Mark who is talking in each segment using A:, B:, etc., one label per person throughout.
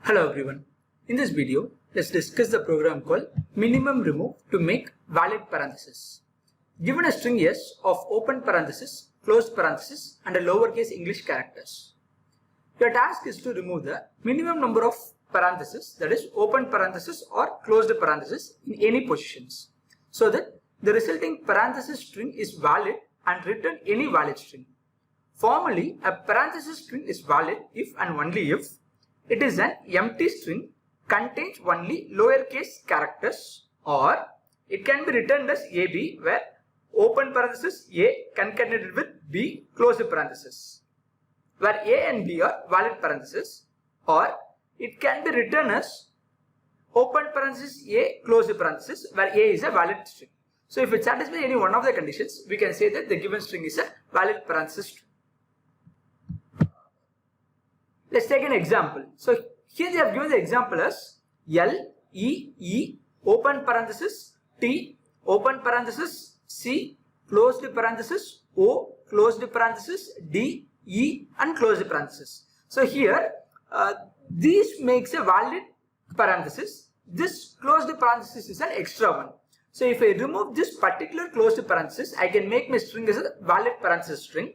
A: Hello everyone. In this video, let's discuss the program called minimum remove to make valid parenthesis. Given a string S of open parenthesis, closed parenthesis and a lowercase English characters. Your task is to remove the minimum number of parentheses, that is open parenthesis or closed parenthesis in any positions, so that the resulting parenthesis string is valid and return any valid string. Formally, a parenthesis string is valid if and only if it is an empty string, contains only lowercase characters, or it can be returned as AB, where open parenthesis A concatenated with B closed parenthesis, where A and B are valid parentheses, or it can be written as open parenthesis A closed parenthesis, where A is a valid string. So if it satisfies any one of the conditions, we can say that the given string is a valid parenthesis string. Let's take an example. So here they have given the example as L, E, E, open parenthesis, T, open parenthesis, C, closed parenthesis, O, closed parenthesis, D, E and closed parenthesis. So here this makes a valid parenthesis. This closed parenthesis is an extra one. So if I remove this particular closed parenthesis, I can make my string as a valid parenthesis string.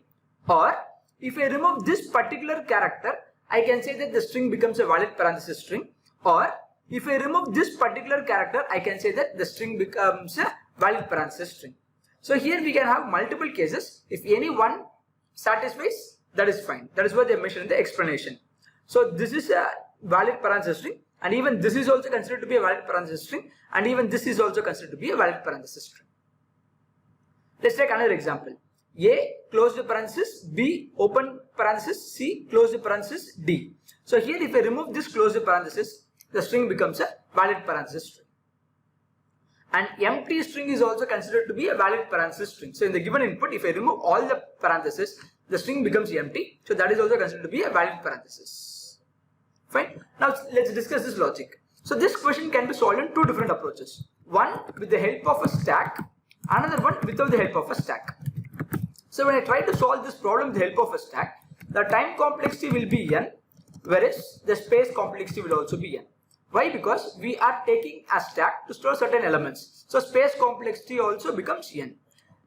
A: Or if I remove this particular character, I can say that the string becomes a valid parenthesis string. Or if I remove this particular character, I can say that the string becomes a valid parenthesis string. So here we can have multiple cases. If any one satisfies, that is fine. That is what they mentioned in the explanation. So this is a valid parenthesis string, and even this is also considered to be a valid parenthesis string, and even this is also considered to be a valid parenthesis string. Let's take another example. A closed parenthesis, B open parenthesis, C closed parenthesis, D. So here if I remove this closed parenthesis, the string becomes a valid parenthesis string. An empty string is also considered to be a valid parenthesis string. So in the given input, if I remove all the parentheses, the string becomes empty. So that is also considered to be a valid parenthesis. Fine. Now let's discuss this logic. So this question can be solved in two different approaches. One with the help of a stack, another one without the help of a stack. So when I try to solve this problem with the help of a stack, the time complexity will be n, whereas the space complexity will also be n. Why? Because we are taking a stack to store certain elements. So space complexity also becomes n.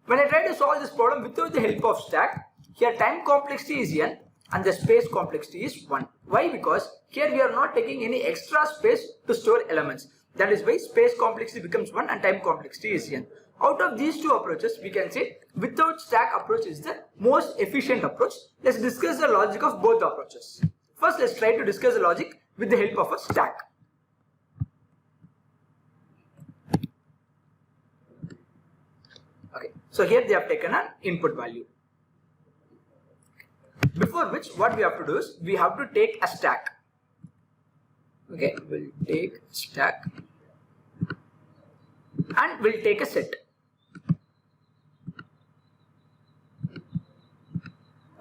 A: When I try to solve this problem without the help of stack, here time complexity is n and the space complexity is 1. Why? Because here we are not taking any extra space to store elements. That is why space complexity becomes 1 and time complexity is n. Out of these two approaches, we can say without stack approach is the most efficient approach. Let's discuss the logic of both approaches. First, let's try to discuss the logic with the help of a stack. Okay, so here they have taken an input value. Before which, what we have to do is we have to take a stack. Okay, we'll take stack and we'll take a set.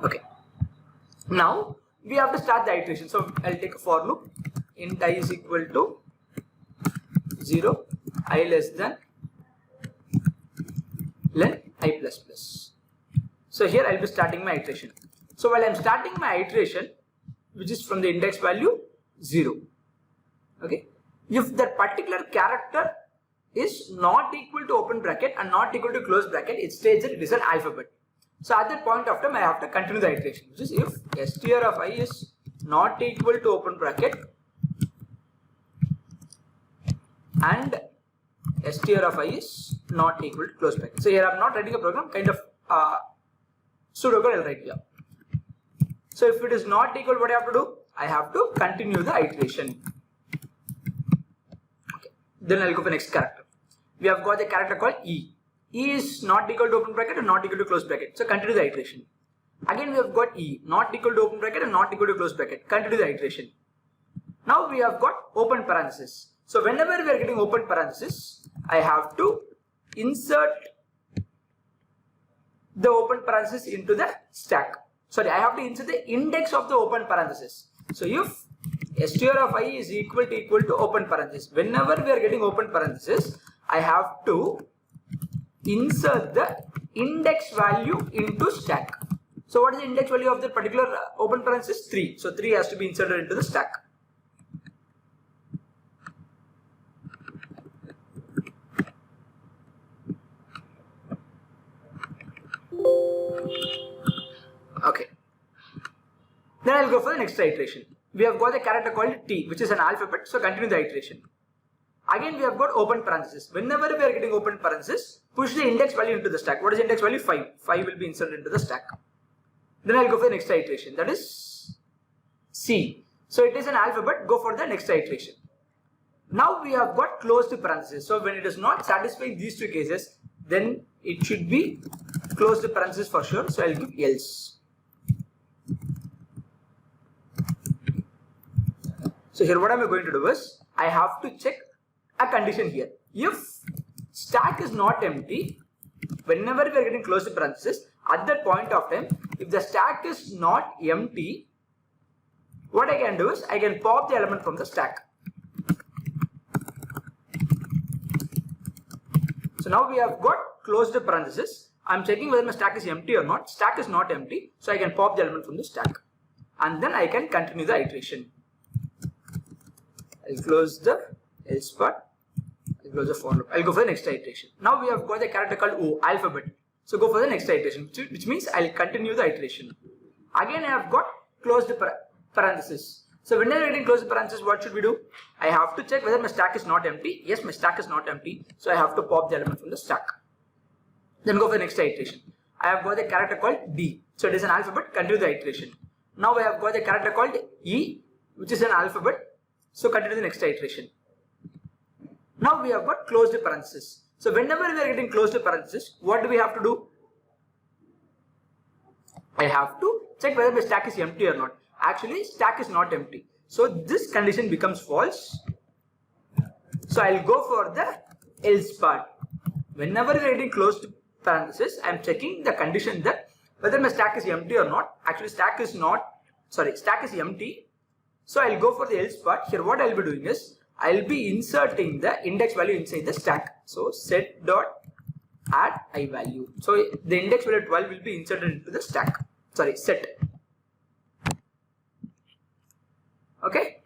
A: Okay, now we have to start the iteration. So I'll take a for loop. Int I is equal to 0, I less than len I plus plus. So here I'll be starting my iteration. So while I'm starting my iteration, which is from the index value 0, okay, if that particular character is not equal to open bracket and not equal to close bracket, it states that it is an alphabet. So at that point of time, I have to continue the iteration, which is if str of I is not equal to open bracket and str of I is not equal to close bracket. So here I am not writing a program, kind of pseudocode I'll write here. So if it is not equal, what I have to do? I have to continue the iteration. Okay. Then I'll go for the next character. We have got the character called E. E is not equal to open bracket and not equal to close bracket. So continue the iteration. Again we have got E, not equal to open bracket and not equal to close bracket. Continue the iteration. Now we have got open parenthesis. So whenever we are getting open parenthesis, I have to insert the open parenthesis into the stack. Sorry, I have to insert the index of the open parenthesis. So if str of I is equal to open parenthesis, whenever we are getting open parenthesis, I have to insert the index value into stack. So what is the index value of the particular open parenthesis? 3. So 3 has to be inserted into the stack. Okay. Then I'll go for the next iteration. We have got a character called T, which is an alphabet. So continue the iteration. Again, we have got open parenthesis. Whenever we are getting open parenthesis, push the index value into the stack. What is the index value? 5. 5 will be inserted into the stack. Then I'll go for the next iteration. That is C. So it is an alphabet. Go for the next iteration. Now we have got closed parenthesis. So when it is not satisfying these two cases, then it should be closed parenthesis for sure. So I'll give else. So here what am I going to do is, I have to check a condition here. If stack is not empty, whenever we are getting closed parenthesis, at that point of time, if the stack is not empty, what I can do is, I can pop the element from the stack. So now we have got closed parenthesis. I am checking whether my stack is empty or not. Stack is not empty, so I can pop the element from the stack. And then I can continue the iteration. I'll close the else part. I'll close the for loop. I'll go for the next iteration. Now we have got the character called O, alphabet. So go for the next iteration, which means I'll continue the iteration. Again, I have got closed parenthesis. So when I'm getting closed parenthesis, what should we do? I have to check whether my stack is not empty. Yes, my stack is not empty. So I have to pop the element from the stack. Then go for the next iteration. I have got the character called D. So it is an alphabet. Continue the iteration. Now I have got the character called E, which is an alphabet. So continue the next iteration. Now we have got closed parenthesis. So whenever we are getting closed parenthesis, what do we have to do? I have to check whether the stack is empty or not. Actually, stack is not empty. So this condition becomes false. So I'll go for the else part. Whenever we are getting closed parenthesis, I am checking the condition that whether my stack is empty or not. Actually, stack is empty. So I'll go for the else part. Here what I'll be doing is, I'll be inserting the index value inside the stack. So set dot add I value. So the index value 12 will be inserted into the stack. Sorry, set. Okay.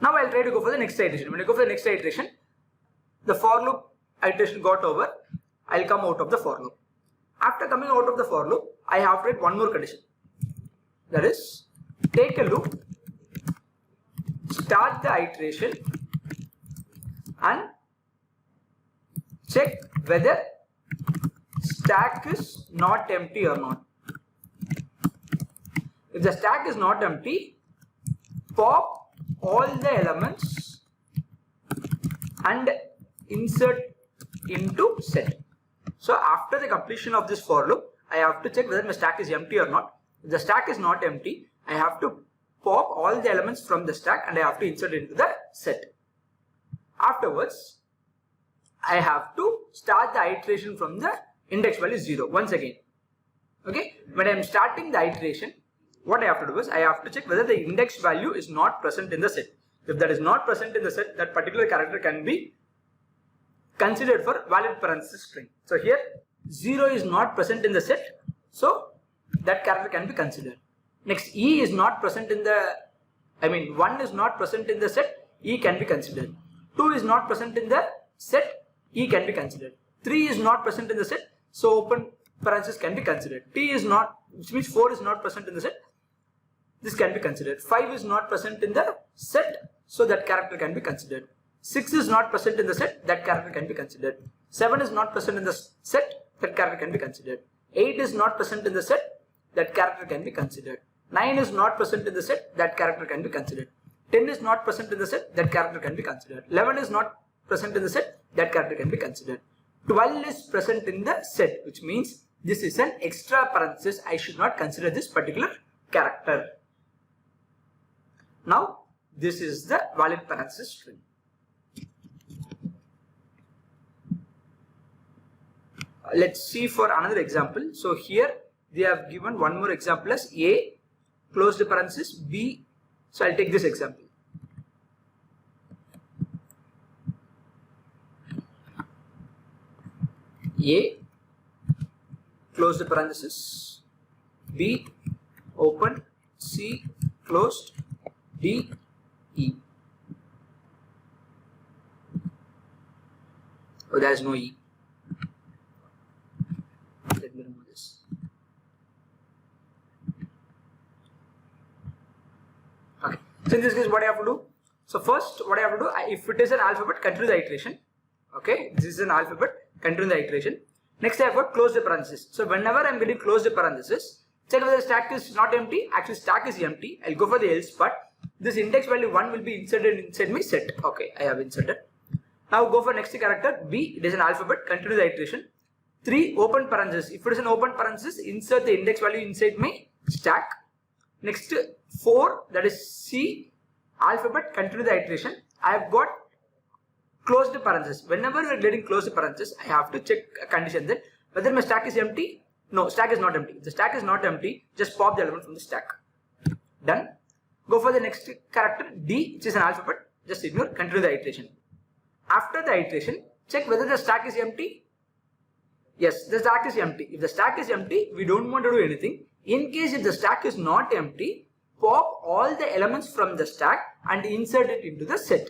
A: Now I'll try to go for the next iteration. When I go for the next iteration, the for loop iteration got over. I'll come out of the for loop. After coming out of the for loop, I have to write one more condition. That is, take a loop, start the iteration and check whether stack is not empty or not. If the stack is not empty, pop all the elements and insert into set. So after the completion of this for loop, I have to check whether my stack is empty or not. If the stack is not empty, I have to pop all the elements from the stack and I have to insert into the set. Afterwards, I have to start the iteration from the index value 0 once again. Okay, when I am starting the iteration, what I have to do is I have to check whether the index value is not present in the set. If that is not present in the set, that particular character can be considered for valid parenthesis string. So here 0 is not present in the set, so that character can be considered. Next, E is not present in the, 1 is not present in the set, E can be considered. 2 is not present in the set, E can be considered. 3 is not present in the set, so open parenthesis can be considered. T is not, which means 4 is not present in the set, this can be considered. 5 is not present in the set, so that character can be considered. 6 is not present in the set, that character can be considered. 7 is not present in the set, that character can be considered. 8 is not present in the set, that character can be considered. 9 is not present in the set, that character can be considered. 10 is not present in the set, that character can be considered. 11 is not present in the set, that character can be considered. 12 is present in the set, which means this is an extra parenthesis. I should not consider this particular character. Now, this is the valid parenthesis string. Let's see for another example. So here they have given one more example as A, closed parenthesis, B. So I'll take this example. A, close the parenthesis, B open, C closed, D E. Oh, there is no E. Let me remove this. Okay. So in this case, what I have to do? So first, what I have to do, if it is an alphabet, continue the iteration. Okay, this is an alphabet, continue the iteration. Next, I have got close the parenthesis. So whenever I am getting close the parenthesis, check whether the stack is not empty. Actually, stack is empty. I'll go for the else, but this index value 1 will be inserted inside my set. Okay, I have inserted. Now go for next character B. It is an alphabet. Continue the iteration. 3 open parenthesis. If it is an open parenthesis, insert the index value inside my stack. Next 4, that is C alphabet. Continue the iteration. I have got closed parenthesis. Whenever we are getting closed parenthesis, I have to check a condition that whether my stack is empty. No, stack is not empty. If the stack is not empty, just pop the element from the stack. Done. Go for the next character D, which is an alphabet. Just ignore. Continue the iteration. After the iteration, check whether the stack is empty. Yes, the stack is empty. If the stack is empty, we don't want to do anything. In case if the stack is not empty, pop all the elements from the stack and insert it into the set.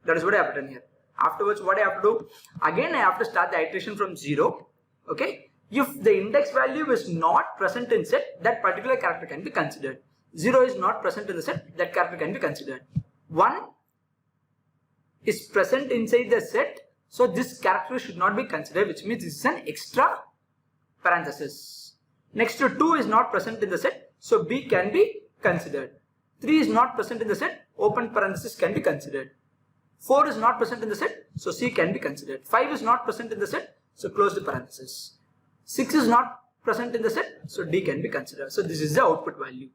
A: That is what I have done here. Afterwards, what I have to do? Again, I have to start the iteration from 0. Okay. If the index value is not present in set, that particular character can be considered. 0 is not present in the set, that character can be considered. 1 is present inside the set, so this character should not be considered, which means this is an extra parenthesis. Next to 2 is not present in the set, so B can be considered. 3 is not present in the set, open parenthesis can be considered. 4 is not present in the set, so C can be considered. 5 is not present in the set, so close the parenthesis. 6 is not present in the set, so D can be considered. So this is the output value.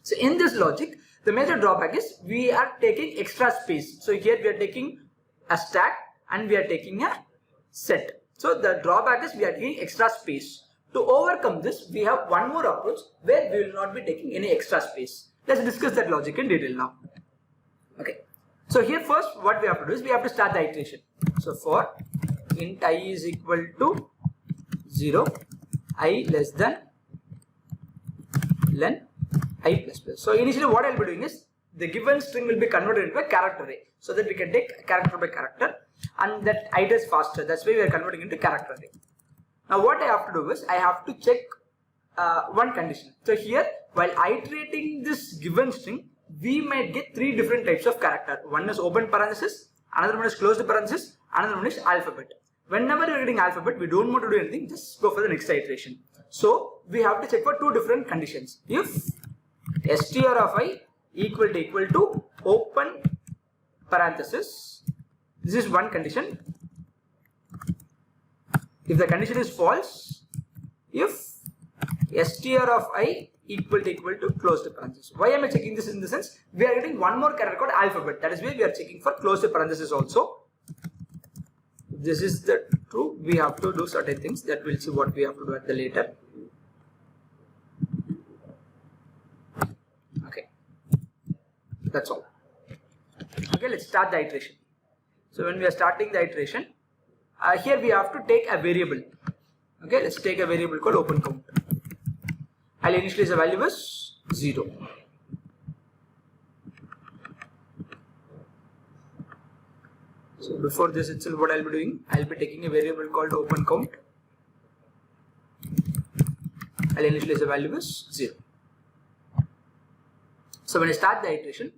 A: So in this logic, the major drawback is we are taking extra space. So here we are taking a stack and we are taking a set. So the drawback is we are taking extra space. To overcome this, we have one more approach where we will not be taking any extra space. Let's discuss that logic in detail now. Okay. So here first what we have to do is we have to start the iteration. So for int I is equal to 0, I less than len I plus plus. So initially what I will be doing is the given string will be converted into a character array so that we can take character by character and that iterates faster. That's why we are converting into character array. Now what I have to do is I have to check one condition. So here while iterating this given string, we might get 3 different types of character. One is open parenthesis, another one is closed parenthesis, another one is alphabet. Whenever you are getting alphabet, we don't want to do anything, just go for the next iteration. So we have to check for 2 different conditions. If str of I equal to open parenthesis, this is one condition. If the condition is false, if str of I equal to closed parenthesis. Why am I checking this in the sense? We are getting one more character called alphabet. That is why we are checking for closed parenthesis also. If this is the true, we have to do certain things that we'll see what we have to do at the later. Okay. That's all. Okay, let's start the iteration. So when we are starting the iteration, here we have to take a variable. Okay, let's take a variable called open count. I'll initialize the value as 0. So before this itself, what I'll be doing, I'll be taking a variable called open count. I'll initialize the value as 0. So when I start the iteration,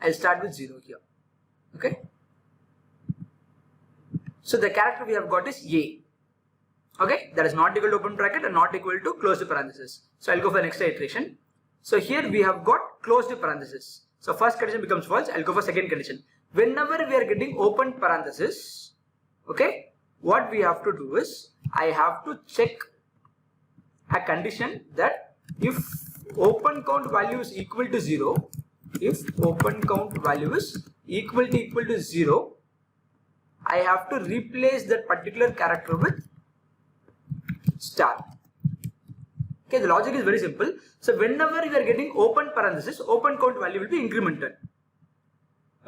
A: I'll start with 0 here. Okay. So the character we have got is A. Okay, that is not equal to open bracket and not equal to closed parenthesis. So I'll go for the next iteration. So here we have got closed parenthesis. So first condition becomes false. I'll go for second condition. Whenever we are getting open parenthesis, okay, what we have to do is I have to check a condition that if open count value is equal to 0, if open count value is equal to 0, I have to replace that particular character with star. Okay, the logic is very simple. So whenever we are getting open parenthesis, open count value will be incremented.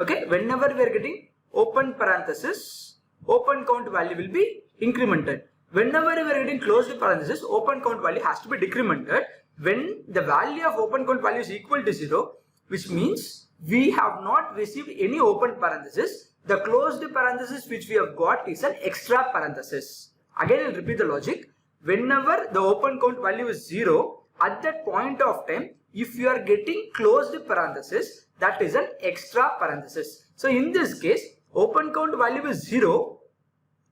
A: Okay, whenever we are getting open parenthesis, open count value will be incremented. whenever we are getting closed parenthesis, open count value has to be decremented when the value of open count value is equal to 0, which means we have not received any open parenthesis. The closed parenthesis which we have got is an extra parenthesis. Again, I will repeat the logic. Whenever the open count value is 0, at that point of time, if you are getting closed parenthesis, that is an extra parenthesis. So in this case, open count value is 0,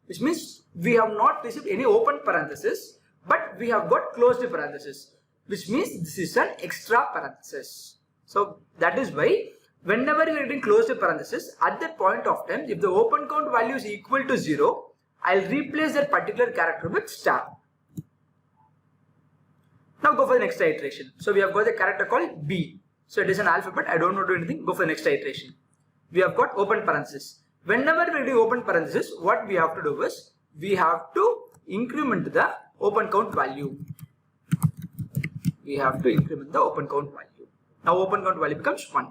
A: which means we have not received any open parenthesis, but we have got closed parenthesis, which means this is an extra parenthesis. So that is why whenever we are getting closed parenthesis, at that point of time, if the open count value is equal to 0, I'll replace that particular character with star. Now go for the next iteration. So we have got a character called B. So it is an alphabet. I don't want to do anything. Go for the next iteration. We have got open parenthesis. Whenever we do open parenthesis, what we have to do is we have to increment the open count value. We have to increment the open count value. Now open count value becomes 1,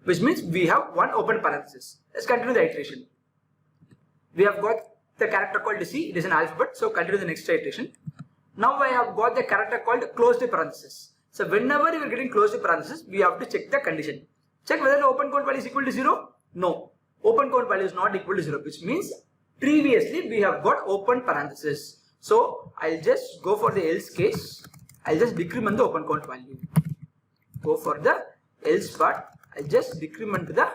A: which means we have one open parenthesis. Let's continue the iteration. We have got the character called C. It is an alphabet. So continue the next iteration. Now I have got the character called closed parenthesis. So whenever you are getting closed parenthesis, we have to check the condition. Check whether the open count value is equal to 0. No. Open count value is not equal to 0, which means previously we have got open parenthesis. So I'll just go for the else case. I'll just decrement the open count value. Go for the else part. I'll just decrement the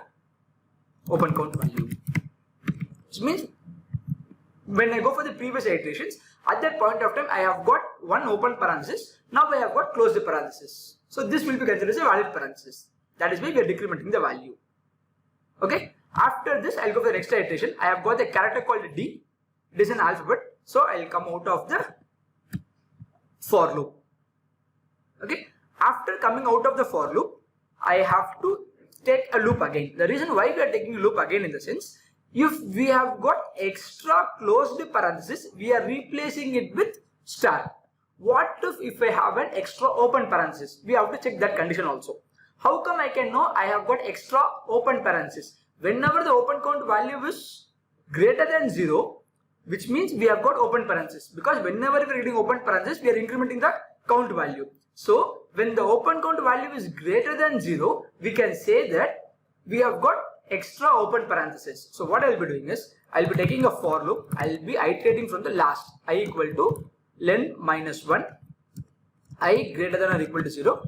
A: open count value. Which means when I go for the previous iterations, at that point of time I have got one open parenthesis. Now I have got closed parenthesis. So this will be considered as a valid parenthesis. That is why we are decrementing the value. Okay. After this, I'll go for the next iteration. I have got a character called D. It is an alphabet. So I'll come out of the for loop. Okay. After coming out of the for loop, I have to take a loop again. The reason why we are taking a loop again in the sense, if we have got extra closed parenthesis, we are replacing it with star. What if I have an extra open parenthesis? We have to check that condition also. How come I can know I have got extra open parenthesis? Whenever the open count value is greater than 0, which means we have got open parenthesis. Because whenever we are getting open parenthesis, we are incrementing the count value. So when the open count value is greater than 0, we can say that we have got extra open parenthesis. So what I will be doing is, I will be taking a for loop. I will be iterating from the last, I equal to len minus 1, I greater than or equal to 0,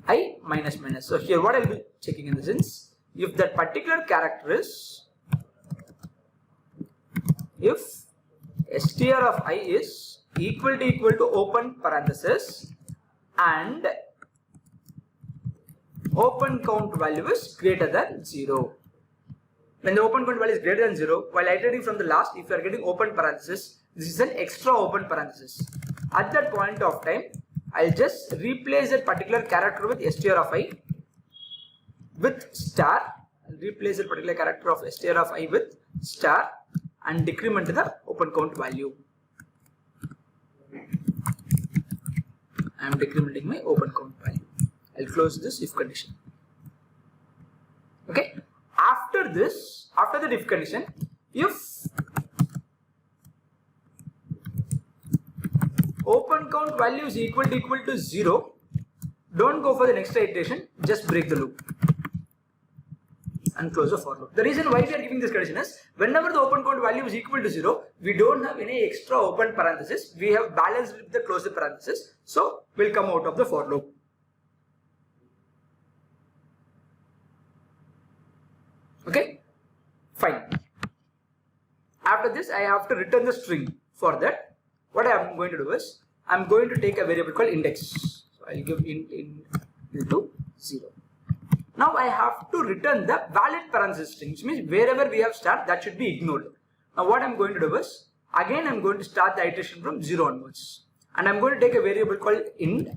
A: I minus minus. So here what I will be checking in the sense, if that particular character is, if str of I is equal to open parenthesis and open count value is greater than 0. When the open count value is greater than 0, while iterating from the last, if you are getting open parenthesis, this is an extra open parenthesis. At that point of time, I'll just replace that particular character with str of I with star. I'll replace that particular character of str of I with star and decrement the open count value. I am decrementing my open count value. I'll close this if condition. Okay. After this, after the if condition, if open count value is equal to 0, don't go for the next iteration, just break the loop and close the for loop. The reason why we are giving this condition is, whenever the open count value is equal to 0, we don't have any extra open parenthesis. We have balanced with the closed parenthesis. So we'll come out of the for loop. Okay, fine. After this, I have to return the string. For that, what I am going to do is, I am going to take a variable called index. So I will give int into 0. Now I have to return the valid parenthesis string, which means wherever we have star, that should be ignored. Now what I am going to do is, again I am going to start the iteration from 0 onwards. And I am going to take a variable called int.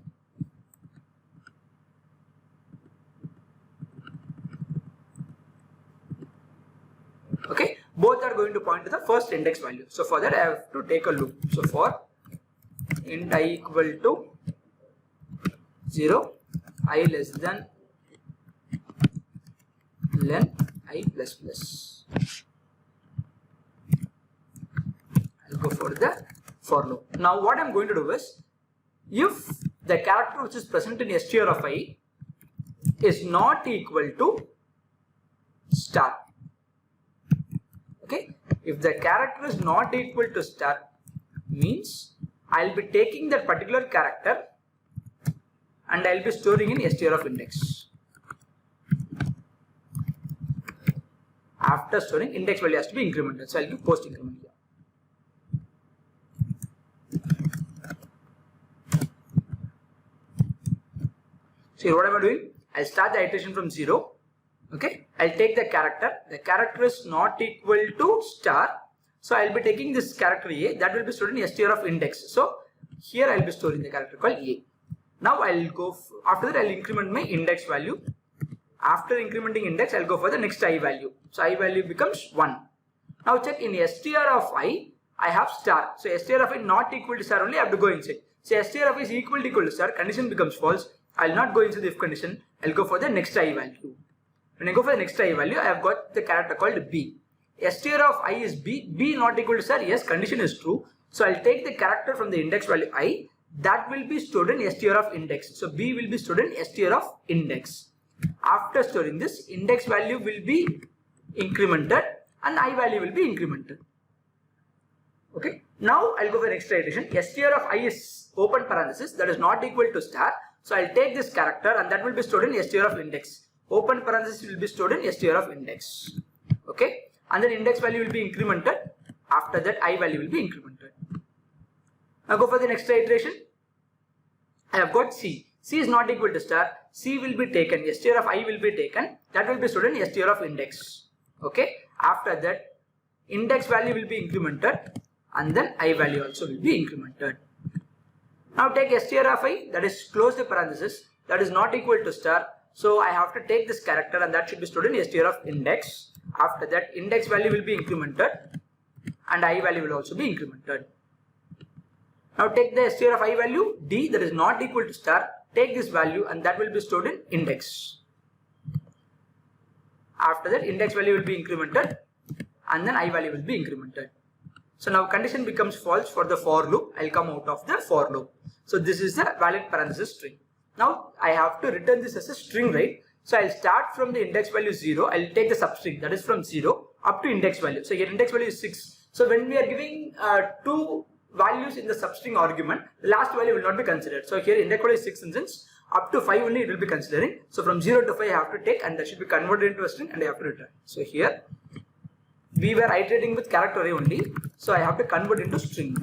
A: Okay, both are going to point to the first index value. So for that I have to take a loop. So for int I equal to 0, I less than len I plus plus. I'll go for the for loop. Now what I'm going to do is, if the character which is present in str of I is not equal to star. Okay, if the character is not equal to star, means I'll be taking that particular character and I'll be storing in str of index. After storing, index value has to be incremented, so I'll give post increment here. So here what am I doing? I'll start the iteration from 0. Okay, I'll take the character is not equal to star, so I'll be taking this character A, that will be stored in str of index. So here I'll be storing the character called A. Now I'll go, after that I'll increment my index value. After incrementing index, I'll go for the next I value. So I value becomes 1. Now check, in str of I have star. So str of I not equal to star only, I have to go inside. So str of I is equal to star, condition becomes false. I'll not go inside the if condition, I'll go for the next I value. When I go for the next I value, I have got the character called B. str of I is B, B not equal to star, yes, condition is true. So I'll take the character from the index value I, that will be stored in str of index. So B will be stored in str of index. After storing this, index value will be incremented and I value will be incremented. Okay. Now I'll go for the next iteration. str of I is open parenthesis, that is not equal to star. So I'll take this character and that will be stored in str of index. Open parenthesis will be stored in str of index. Okay. And then index value will be incremented. After that, I value will be incremented. Now go for the next iteration. I have got C. C is not equal to star. C will be taken. str of I will be taken. That will be stored in str of index. Okay. After that, index value will be incremented and then I value also will be incremented. Now take str of I, that is close the parenthesis, that is not equal to star. So I have to take this character and that should be stored in str of index. After that, index value will be incremented and I value will also be incremented. Now take the str of I value D, that is not equal to star. Take this value and that will be stored in index. After that, index value will be incremented and then I value will be incremented. So now condition becomes false for the for loop. I'll come out of the for loop. So this is the valid parenthesis string. Now I have to return this as a string, right? So I'll start from the index value 0. I'll take the substring, that is from 0 up to index value. So here index value is 6. So when we are giving two values in the substring argument, the last value will not be considered. So here index value is 6 instance, up to 5 only it will be considering. So from 0 to 5 I have to take and that should be converted into a string and I have to return. So here we were iterating with character array only, so I have to convert into string.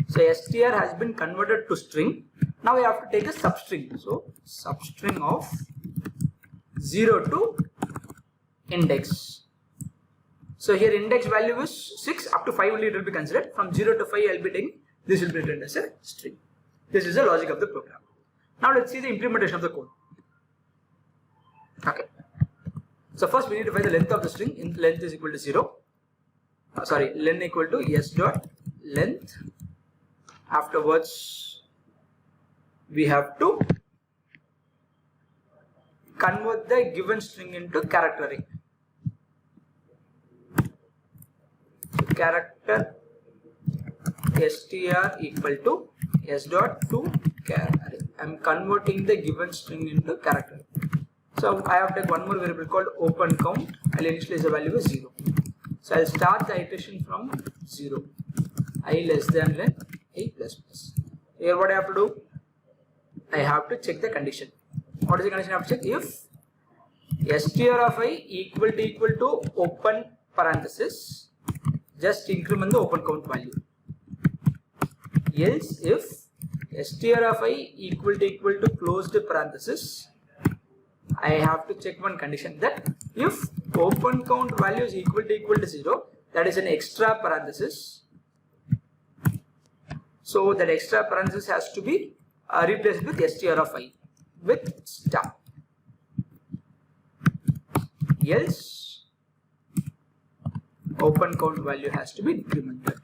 A: So str has been converted to string. Now I have to take a substring. So substring of 0 to index. So here index value is 6, up to 5 only it will be considered. From 0 to 5 I will be taking, this will be written as a string. This is the logic of the program. Now let's see the implementation of the code. Okay. So first we need to find the length of the string. In length is equal to 0. Len equal to s dot length. Afterwards we have to convert the given string into character array. Character str equal to s dot to char array. I am converting the given string into character array. So I have to take one more variable called open count. I'll initialize the value as 0. So I'll start the iteration from 0. I less than len, I plus plus. Here what I have to do? I have to check the condition. What is the condition I have to check? If str of I equal to open parenthesis, just increment the open count value. Else if str of I equal to closed parenthesis, I have to check one condition, that if open count value is equal to 0, that is an extra parenthesis. So that extra parenthesis has to be replaced with str of I with star. Else open count value has to be incremented.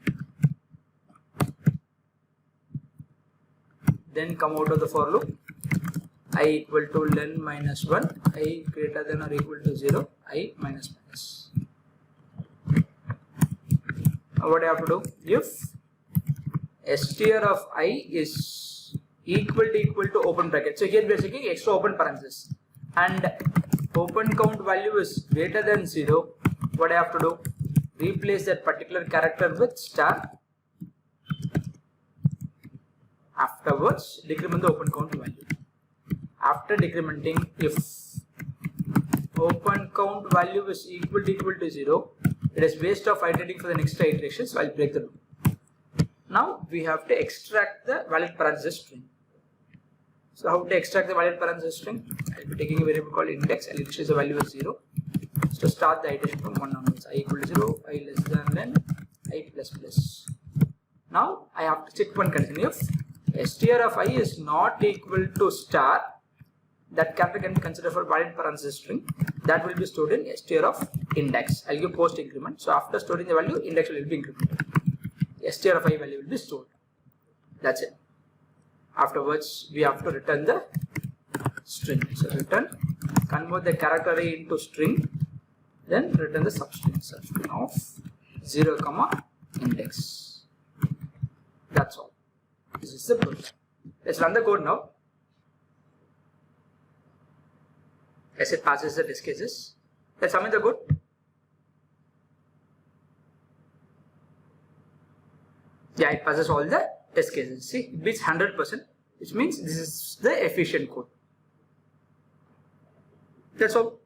A: Then come out of the for loop. I equal to len minus 1, I greater than or equal to 0, I minus minus. what I have to do? If str of I is equal to open bracket. So here we are taking extra open parenthesis, and open count value is greater than 0. What I have to do? Replace that particular character with star. Afterwards, decrement the open count value. After decrementing, if open count value is equal to 0, it is waste of iterating for the next iteration, so I'll break the loop. Now we have to extract the valid parenthesis string. So how to extract the valid parenthesis string? I'll be taking a variable called index. I'll initialize the value as 0. So start the iteration from 1 onwards. I equal to 0, I less than I plus plus. Now I have to check one condition. If str of I is not equal to star, that character can be considered for valid parenthesis string. That will be stored in str of index. I'll give post increment. So after storing the value, index will be incremented. Str of I value will be stored. That's it. Afterwards, we have to return the string. So return, convert the character array into string, then return the substring of 0, index. That's all. This is the program. Let's run the code now. As it passes the test cases. Let's submit the code. Yeah, it passes all the test cases. See, it beats 100%, which means this is the efficient code. That's all.